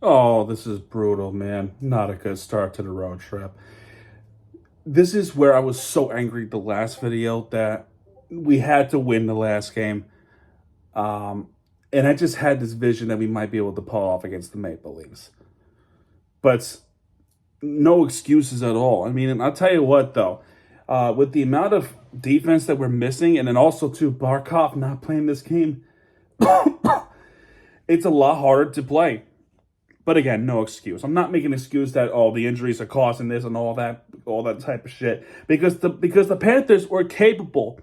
Oh, this is brutal, man. Not a good start to the road trip. This is where I was so angry the last video that we had to win the last game. Um, and I just had this vision that we might be able to pull off against the Maple Leafs. But no excuses at all. I mean, and I'll tell you what, though, with the amount of defense that we're missing, and then also, too, Barkov not playing this game, it's a lot harder to play. But again, no excuse. I'm not making an excuse that the injuries are causing this and all that type of shit. Because the Panthers were capable.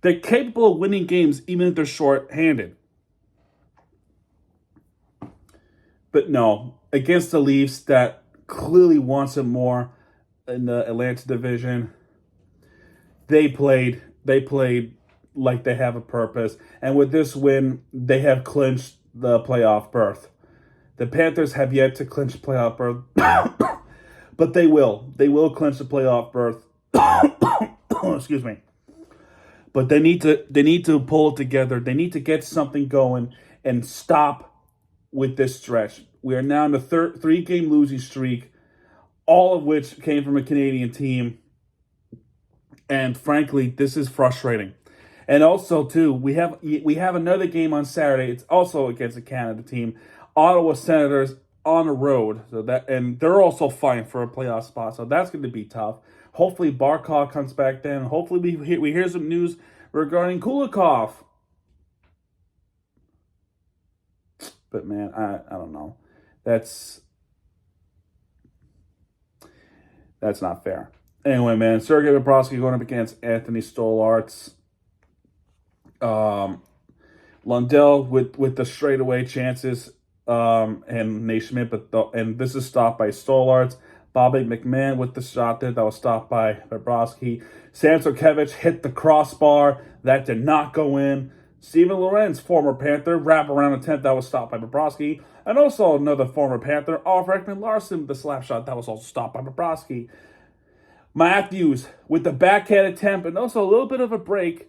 They're capable of winning games even if they're short-handed. But no, against the Leafs that clearly wants it more in the Atlanta division, they played like they have a purpose. And with this win, they have clinched the playoff berth. The Panthers have yet to clinch playoff berth, but they will. They will clinch the playoff berth. Excuse me. But they need to pull it together. They need to get something going and stop with this stretch. We are now in the three-game losing streak, all of which came from a Canadian team. And frankly, this is frustrating. And also, too, we have another game on Saturday. It's also against a Canada team. Ottawa Senators on the road, and they're also fighting for a playoff spot, so that's going to be tough. Hopefully, Barkov comes back then. Hopefully, we hear some news regarding Kulikov. But man, I don't know. That's not fair. Anyway, man, Sergei Bobrovsky going up against Anthony Stolarz. Lundell with the straightaway chances. And Naismith, and this is stopped by Stolarz. Bobby McMahon with the shot there that was stopped by Bobrovsky. Sam Sarkevich hit the crossbar. That did not go in. Steven Lorenz, former Panther, wrap around attempt that was stopped by Bobrovsky. And also another former Panther, Oliver Ekman-Larsson, the slap shot that was also stopped by Bobrovsky. Matthews with the backhand attempt and also a little bit of a break,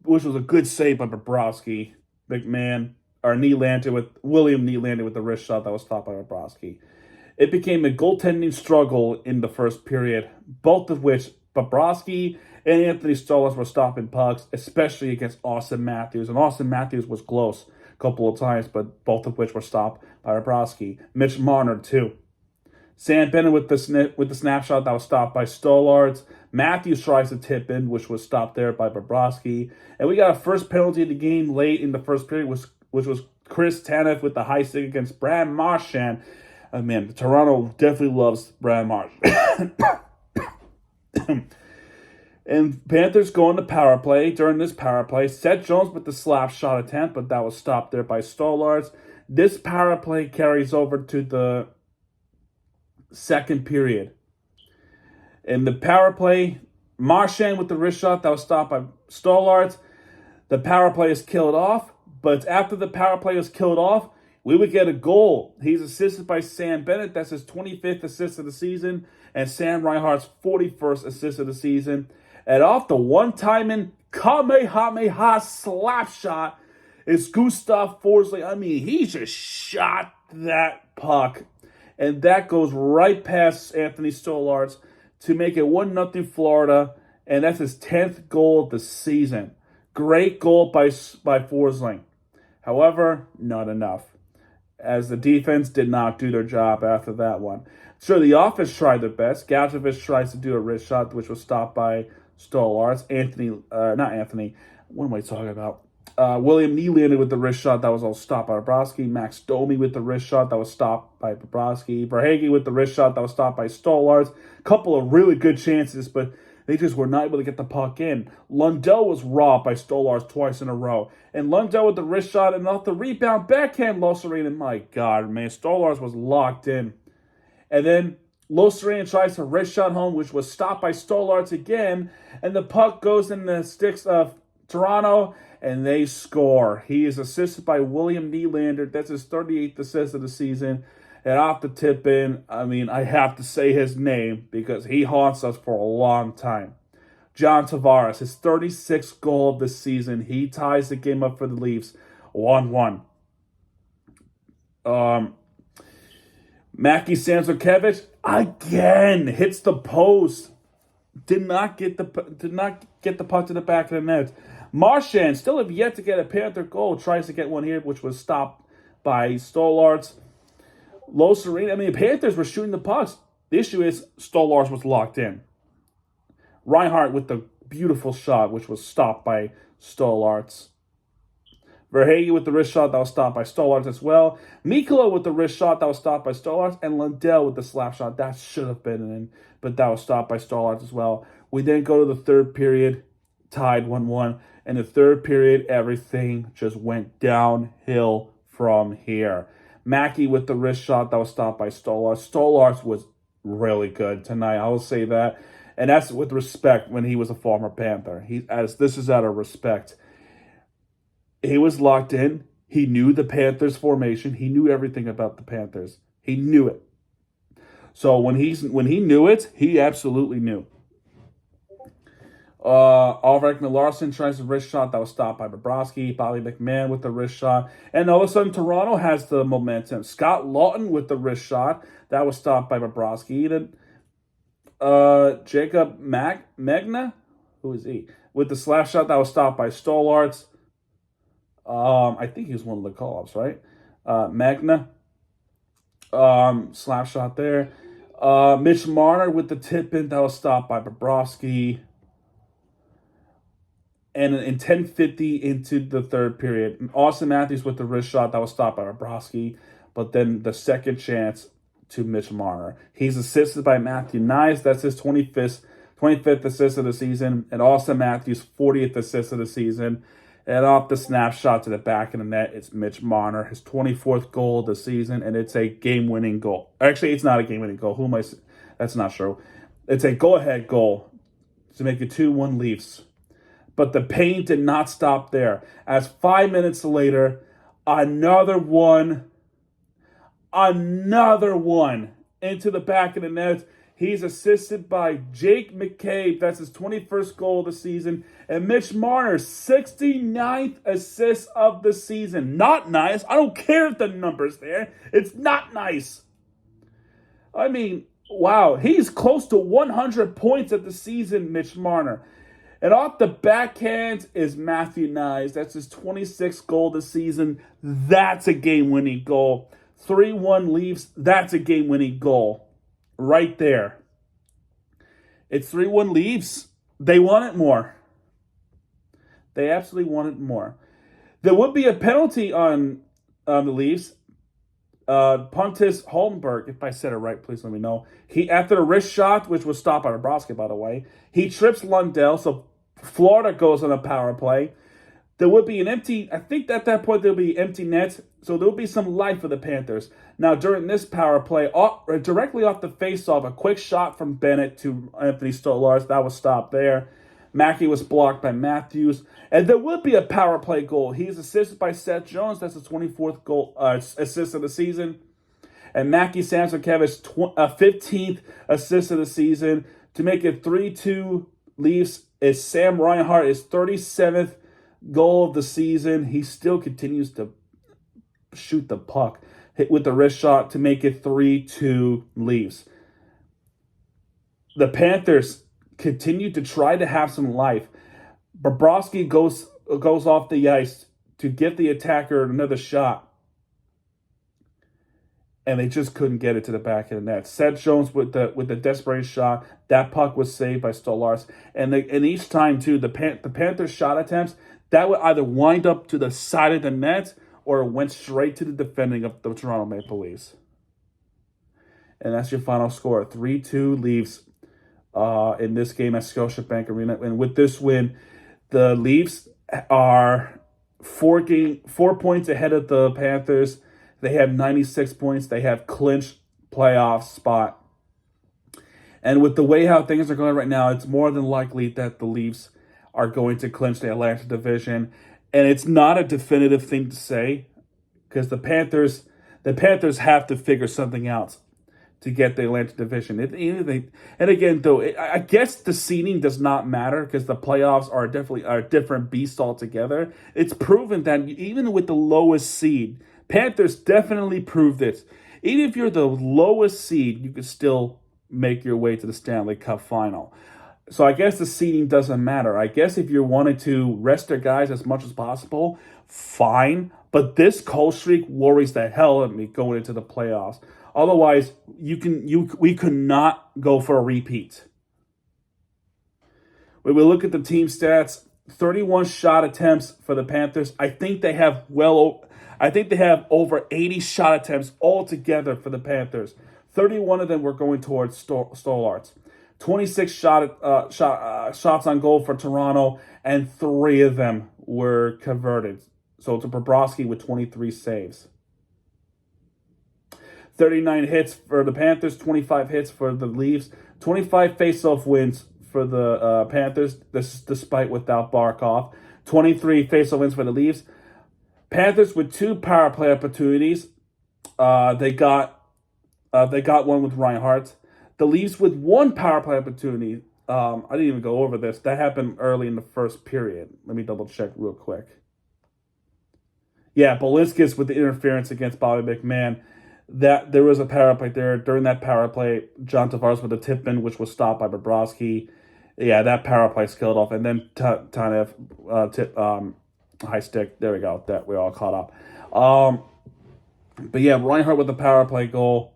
which was a good save by Bobrovsky. McMahon. William Nylander with the wrist shot that was stopped by Bobrovsky. It became a goaltending struggle in the first period, both of which Bobrovsky and Anthony Stolarz were stopping pucks, especially against Auston Matthews. And Auston Matthews was close a couple of times, but both of which were stopped by Bobrovsky. Mitch Marner, too. Sam Bennett with the snapshot that was stopped by Stolarz. Matthews tries to tip in, which was stopped there by Bobrovsky. And we got a first penalty of the game late in the first period, which was Chris Tanev with the high stick against Brad Marchand. Man, Toronto definitely loves Brad Marchand. And Panthers go into power play. During this power play, Seth Jones with the slap shot attempt, but that was stopped there by Stolarz. This power play carries over to the second period. In the power play, Marchand with the wrist shot that was stopped by Stolarz. The power play is killed off. But after the power play was killed off, we would get a goal. He's assisted by Sam Bennett. That's his 25th assist of the season. And Sam Reinhart's 41st assist of the season. And off the one-timing Kamehameha slap shot is Gustav Forsling. I mean, he just shot that puck. And that goes right past Anthony Stolarz to make it 1-0 Florida. And that's his 10th goal of the season. Great goal by Forsling. However, not enough, as the defense did not do their job after that one. Sure, the offense tried their best. Gadjevich tries to do a wrist shot, which was stopped by Stolarz. What am I talking about? William Nylander with the wrist shot that was all stopped by Bobrovsky. Max Domi with the wrist shot that was stopped by Bobrovsky. Verhaeghe with the wrist shot that was stopped by Stolarz. Couple of really good chances, but they just were not able to get the puck in. Lundell was robbed by Stolarz twice in a row. And Lundell with the wrist shot and off the rebound backhand Loserine. My God, man, Stolarz was locked in. And then Loserine tries to wrist shot home, which was stopped by Stolarz again. And the puck goes in the sticks of Toronto, and they score. He is assisted by William Nylander. That's his 38th assist of the season. And off the tip in, I have to say his name because he haunts us for a long time. John Tavares, his 36th goal of the season. He ties the game up for the Leafs 1-1. Mackie Sansokevich again hits the post. Did not get the puck to the back of the net. Marchand still have yet to get a Panther goal. Tries to get one here, which was stopped by Stolarz. Low Serena. I mean, the Panthers were shooting the pucks. The issue is Stolarz was locked in. Reinhardt with the beautiful shot, which was stopped by Stolarz. Verhaeghe with the wrist shot that was stopped by Stolarz as well. Mikula with the wrist shot that was stopped by Stolarz. And Lundell with the slap shot. That should have been in, but that was stopped by Stolarz as well. We then go to the third period, tied 1-1. In the third period, everything just went downhill from here. Mackey with the wrist shot that was stopped by Stolarz. Stolarz was really good tonight, I will say that. And that's with respect when he was a former Panther. This is out of respect. He was locked in. He knew the Panthers formation. He knew everything about the Panthers. He knew it. So when he knew it, he absolutely knew. Ulrich Larson tries a wrist shot that was stopped by Bobrovsky. Bobby McMahon with the wrist shot. And all of a sudden, Toronto has the momentum. Scott Lawton with the wrist shot that was stopped by Bobrovsky. Then Jacob Magna, who is he? With the slap shot that was stopped by Stolarz. I think he was one of the call-ups, right? Magna. Slap shot there. Mitch Marner with the tip-in that was stopped by Bobrovsky. And in 10:50 into the third period, Austin Matthews with the wrist shot that was stopped by Bobrovsky. But then the second chance to Mitch Marner. He's assisted by Matthew Knies. That's his 25th assist of the season. And Austin Matthews' 40th assist of the season. And off the snapshot to the back of the net, it's Mitch Marner, his 24th goal of the season, and it's a game-winning goal. Actually, it's not a game-winning goal. That's not true. It's a go-ahead goal to make it 2-1 Leafs. But the pain did not stop there. As 5 minutes later, another one into the back of the net. He's assisted by Jake McCabe. That's his 21st goal of the season. And Mitch Marner, 69th assist of the season. Not nice. I don't care if the number's there. It's not nice. I mean, wow. He's close to 100 points at the season, Mitch Marner. And off the backhand is Matthew Knies. That's his 26th goal of the season. That's a game-winning goal. 3-1 Leafs. That's a game-winning goal. Right there. It's 3-1 Leafs. They want it more. They absolutely want it more. There would be a penalty on the Leafs. Pontus Holmberg, if I said it right, please let me know. He, after the wrist shot, which was stopped by Bobrovsky, by the way, he trips Lundell, so Florida goes on a power play. There would be an empty, I think at that point there will be empty nets, so there will be some life for the Panthers. Now, during this power play, directly off the faceoff, a quick shot from Bennett to Anthony Stolarz. That was stopped there. Mackey was blocked by Matthews. And there would be a power play goal. He's assisted by Seth Jones. That's his 24th goal assist of the season. And Mackie Sansokevich, 15th assist of the season. To make it 3-2 Leafs is Sam Reinhart, his 37th goal of the season. He still continues to shoot the puck, hit with the wrist shot to make it 3-2 Leafs. The Panthers continue to try to have some life. Bobrovsky goes off the ice to get the attacker another shot. And they just couldn't get it to the back of the net. Seth Jones with the desperate shot. That puck was saved by Stolarz. And each time, too, the Panthers' shot attempts, that would either wind up to the side of the net or went straight to the defending of the Toronto Maple Leafs. And that's your final score. 3-2 Leafs in this game at Scotiabank Arena. And with this win, the Leafs are 4 points ahead of the Panthers. They have 96 points. They have clinched playoff spot. And with the way how things are going right now, it's more than likely that the Leafs are going to clinch the Atlantic Division. And it's not a definitive thing to say because the Panthers have to figure something out to get the Atlantic Division. And again, though, I guess the seeding does not matter because the playoffs are definitely a different beast altogether. It's proven that even with the lowest seed, Panthers definitely proved it. Even if you're the lowest seed, you could still make your way to the Stanley Cup final. So I guess the seeding doesn't matter. I guess if you wanted to rest their guys as much as possible, fine. But this cold streak worries the hell out of me going into the playoffs. Otherwise, we could not go for a repeat. When we look at the team stats, 31 shot attempts for the Panthers. I think they have over 80 shot attempts altogether for the Panthers. 31 of them were going towards Stollarts. 26 shots on goal for Toronto, and 3 of them were converted. So to Bobrovsky with 23 saves. 39 hits for the Panthers, 25 hits for the Leafs, 25 faceoff wins for the Panthers, this is despite without Barkov. 23 faceoff wins for the Leafs. Panthers with 2 power play opportunities. They got one with Reinhardt. The Leafs with 1 power play opportunity. I didn't even go over this. That happened early in the first period. Let me double check real quick. Yeah, Balinskis with the interference against Bobby McMahon. That there was a power play there. During that power play, John Tavares with a tip-in, which was stopped by Bobrovsky. Yeah, that power play skilled off. And then Tanev high stick. There we go. That we're all caught up. But yeah, Reinhardt with the power play goal.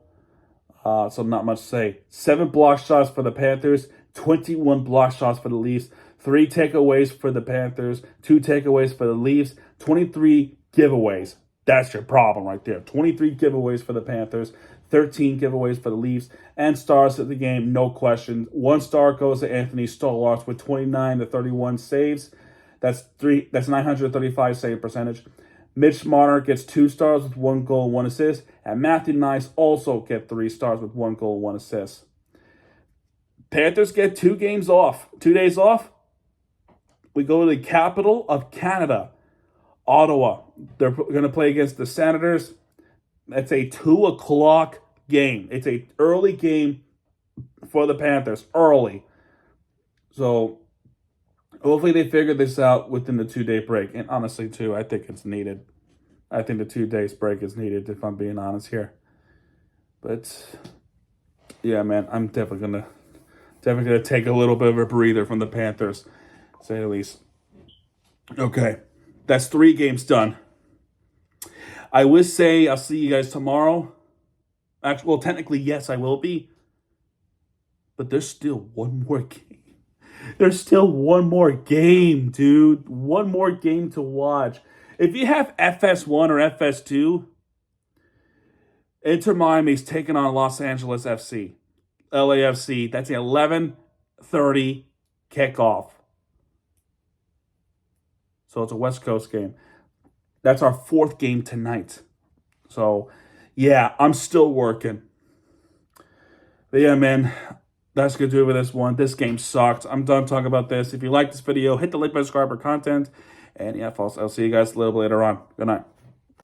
So not much to say. 7 block shots for the Panthers, 21 block shots for the Leafs, 3 takeaways for the Panthers, 2 takeaways for the Leafs, 23 giveaways. That's your problem right there. 23 giveaways for the Panthers, 13 giveaways for the Leafs, and stars of the game, no question. 1 star goes to Anthony Stollarts with 29 to 31 saves. That's 935 save percentage. Mitch Marner gets 2 stars with 1 goal, 1 assist. And Matthew Nice also get 3 stars with 1 goal, 1 assist. Panthers get 2 games off. 2 days off. We go to the capital of Canada, Ottawa. They're going to play against the Senators. It's a 2 o'clock game. It's an early game for the Panthers. Early. So hopefully they figure this out within the 2-day break. And honestly, too, I think it's needed. I think the 2 days break is needed, if I'm being honest here. But yeah, man, I'm definitely gonna take a little bit of a breather from the Panthers, to say the least. Okay, that's 3 games done. I would say I'll see you guys tomorrow. Actually, well, technically, yes, I will be. But there's still one more game. There's still one more game, dude. One more game to watch. If you have FS1 or FS2, Inter Miami's taking on Los Angeles FC. LAFC. That's the 11:30 kickoff. So it's a West Coast game. That's our 4th game tonight. So, yeah, I'm still working. But yeah, man, that's going to do it with this one. This game sucked. I'm done talking about this. If you like this video, hit the like button, subscribe for content. And yeah, folks, I'll see you guys a little bit later on. Good night.